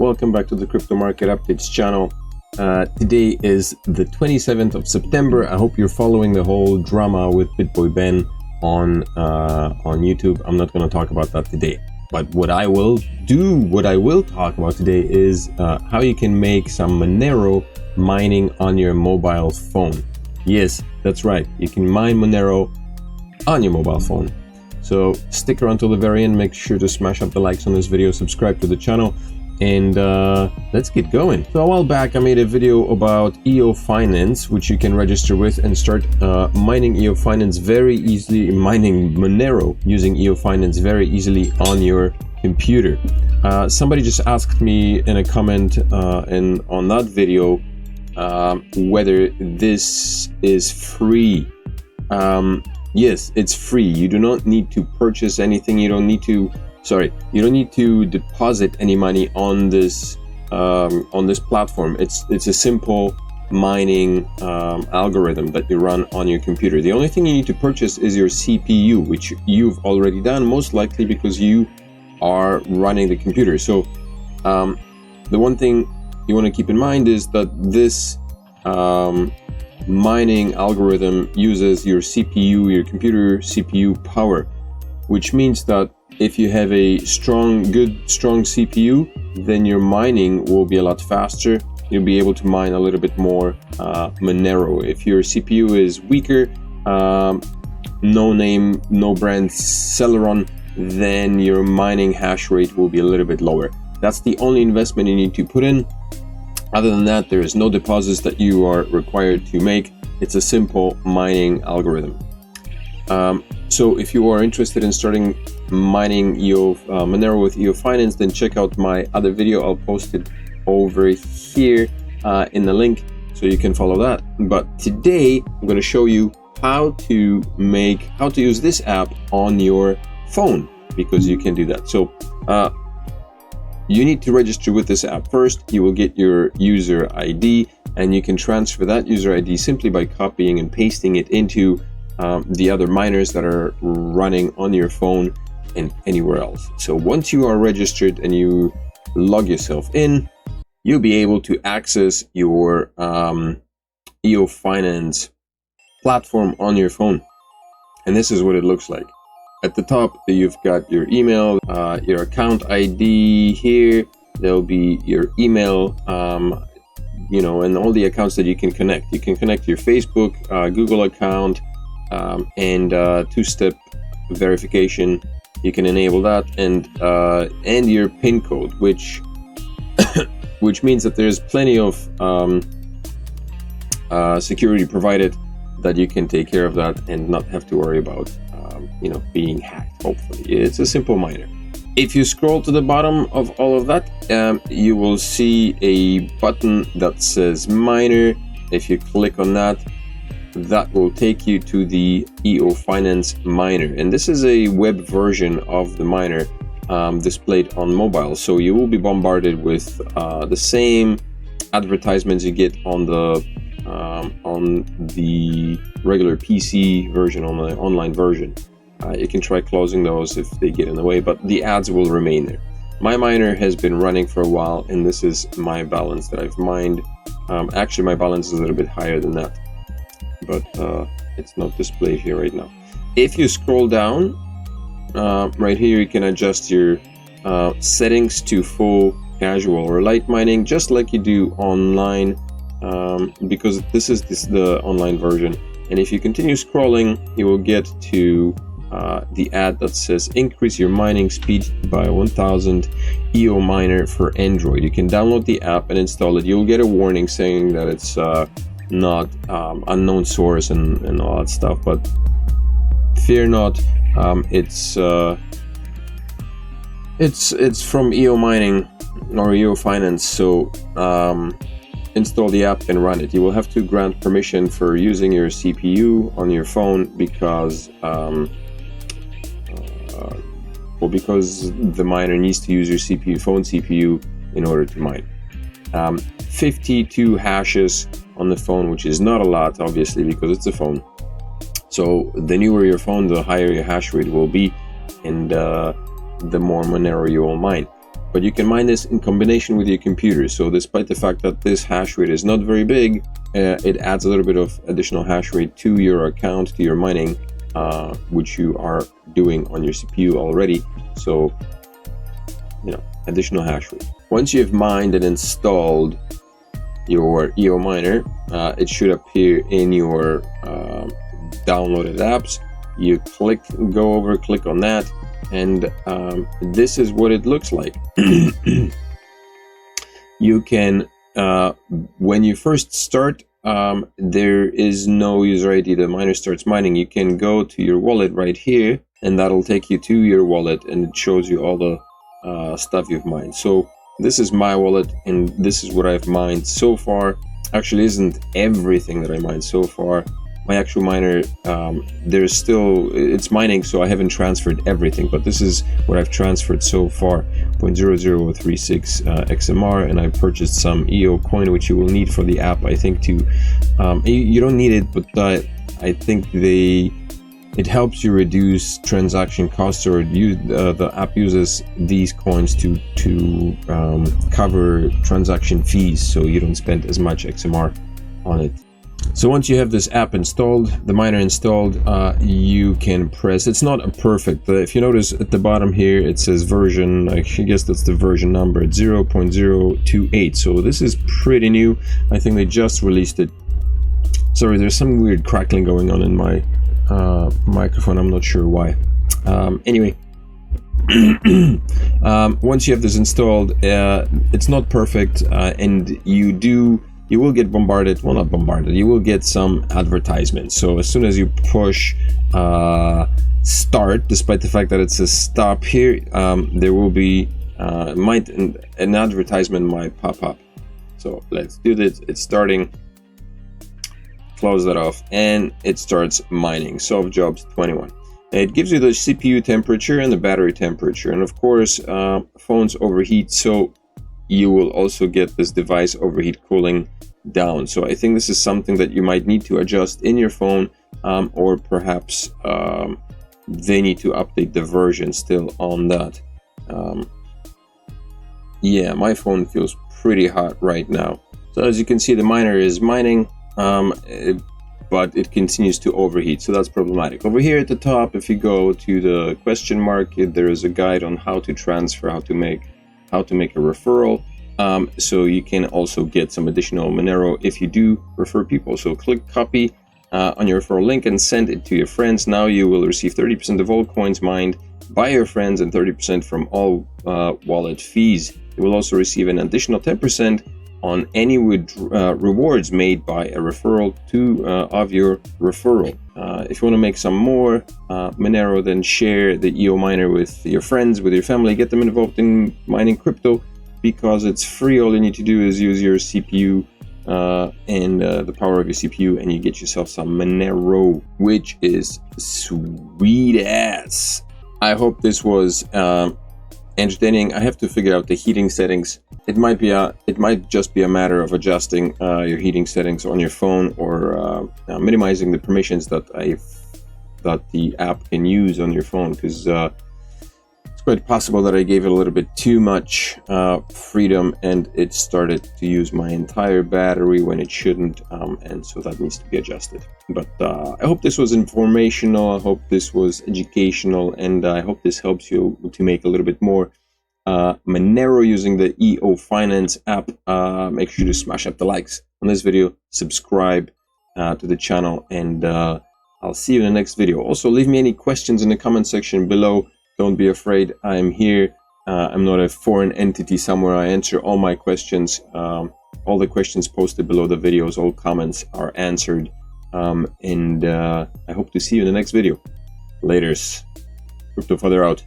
welcome back to the Crypto Market Updates channel. Today is the 27th of September. I hope you're following the whole drama with BitBoy Ben on YouTube. I'm not going to talk about that today, but what I will talk about today is how you can make some Monero mining on your mobile phone. Yes, that's right, you can mine Monero on your mobile phone. So stick around till the very end, make sure to smash up the likes on this video, subscribe to the channel, and let's get going. So a while back I made a video about EO Finance, which you can register with and start mining EO Finance very easily, mining Monero using EO Finance very easily on your computer. Somebody just asked me in a comment on that video whether this is free. Yes, it's free. You do not need to purchase anything. You don't need to deposit any money on this platform. It's a simple mining algorithm that you run on your computer. The only thing you need to purchase is your CPU, which you've already done, most likely because you are running the computer. So the one thing you want to keep in mind is that this mining algorithm uses your CPU, your computer CPU power, which means that if you have a strong CPU, then your mining will be a lot faster. You'll be able to mine a little bit more Monero. If your CPU is weaker, no name, no brand Celeron, then your mining hash rate will be a little bit lower. That's the only investment you need to put in. Other than that, there is no deposits that you are required to make. It's a simple mining algorithm. So if you are interested in starting mining Monero with EO Finance, then check out my other video. I'll post it over here in the link so you can follow that. But today I'm going to show you how to use this app on your phone, because you can do that. So you need to register with this app first. You will get your user ID, and you can transfer that user ID simply by copying and pasting it into the other miners that are running on your phone and anywhere else. So once you are registered and you log yourself in, you'll be able to access your EO Finance platform on your phone. And this is what it looks like. At the top, you've got your email, your account ID here. There'll be your email, and all the accounts that you can connect. You can connect your Facebook, Google account, and two-step verification. You can enable that, and your PIN code, which means that there's plenty of security provided that you can take care of that and not have to worry about being hacked. Hopefully, it's a simple miner. If you scroll to the bottom of all of that, you will see a button that says miner. If you click on that, that will take you to the EO Finance miner, and this is a web version of the miner displayed on mobile. So you will be bombarded with the same advertisements you get on the regular PC version, on the online version. You can try closing those if they get in the way, but the ads will remain there. My miner has been running for a while, and this is my balance that I've mined. Actually, my balance is a little bit higher than that, but it's not displayed here right now. If you scroll down, right here, you can adjust your settings to full, casual, or light mining, just like you do online, because this is the online version. And if you continue scrolling, you will get to the ad that says increase your mining speed by 1000 EO miner for Android. You can download the app and install it. You'll get a warning saying that it's not unknown source and all that stuff, but fear not. It's from EO Mining or EO Finance. So install the app and run it. You will have to grant permission for using your CPU on your phone because because the miner needs to use your phone CPU in order to mine. 52 hashes on the phone, which is not a lot, obviously, because it's a phone. So the newer your phone, the higher your hash rate will be, and the more Monero you will mine. but you can mine this in combination with your computer. So despite the fact that this hash rate is not very big, it adds a little bit of additional hash rate to your account, to your mining, which you are doing on your CPU already. So, you know, additional hash rate. Once you have mined and installed your EO miner, it should appear in your downloaded apps. You click on that, and this is what it looks like. You can, when you first start, there is no user ID. The miner starts mining. You can go to your wallet right here, and that'll take you to your wallet, and it shows you all the stuff you've mined. So this is my wallet, and this is what I've mined so far. Actually, isn't everything that I mined so far. My actual miner, there's still, it's mining, so I haven't transferred everything, but this is what I've transferred so far, 0.0036 XMR, and I purchased some EO coin, which you will need for the app, I think, to, you don't need it, but I think it helps you reduce transaction costs, or the app uses these coins to cover transaction fees, so you don't spend as much XMR on it. So once you have this app installed, the miner installed, you can press, it's not a perfect, if you notice at the bottom here, it says version, I guess that's the version number, 0.028. So this is pretty new. I think they just released it. Sorry, there's some weird crackling going on in my microphone. I'm not sure why. Anyway, once you have this installed, it's not perfect, and you will get bombarded, well, not bombarded, you will get some advertisements. So as soon as you push start, despite the fact that it says stop here, there will be an advertisement might pop up. So let's do this. It's starting. Close that off, and it starts mining. Solve jobs 21. It gives you the CPU temperature and the battery temperature, and of course phones overheat, so you will also get this device overheat cooling down. So I think this is something that you might need to adjust in your phone, or perhaps they need to update the version still on that. Yeah, my phone feels pretty hot right now. So as you can see, the miner is mining, but it continues to overheat, so that's problematic. Over here at the top, if you go to the question mark, there is a guide on how to transfer, how to make a referral. So you can also get some additional Monero if you do refer people. So click copy on your referral link and send it to your friends. Now you will receive 30% of all coins mined by your friends and 30% from all wallet fees. You will also receive an additional 10% on any rewards made by a referral of your referral. If you want to make some more Monero, then share the EO miner with your friends, with your family, get them involved in mining crypto, because it's free. All you need to do is use your CPU and the power of your CPU, and you get yourself some Monero, which is sweet ass. I hope this was entertaining. I have to figure out the heating settings. It might just be a matter of adjusting your heating settings on your phone, or minimizing the permissions that the app can use on your phone, because it's quite possible that I gave it a little bit too much freedom, and it started to use my entire battery when it shouldn't, and so that needs to be adjusted. But I hope this was informational, I hope this was educational, and I hope this helps you to make a little bit more Monero using the EO Finance app. Make sure to smash up the likes on this video, subscribe to the channel, and I'll see you in the next video. Also, leave me any questions in the comment section below. Don't be afraid, I'm here. I'm not a foreign entity somewhere. I answer all my questions. All the questions posted below the videos, all comments are answered. And I hope to see you in the next video. Laters. CryptoFather out.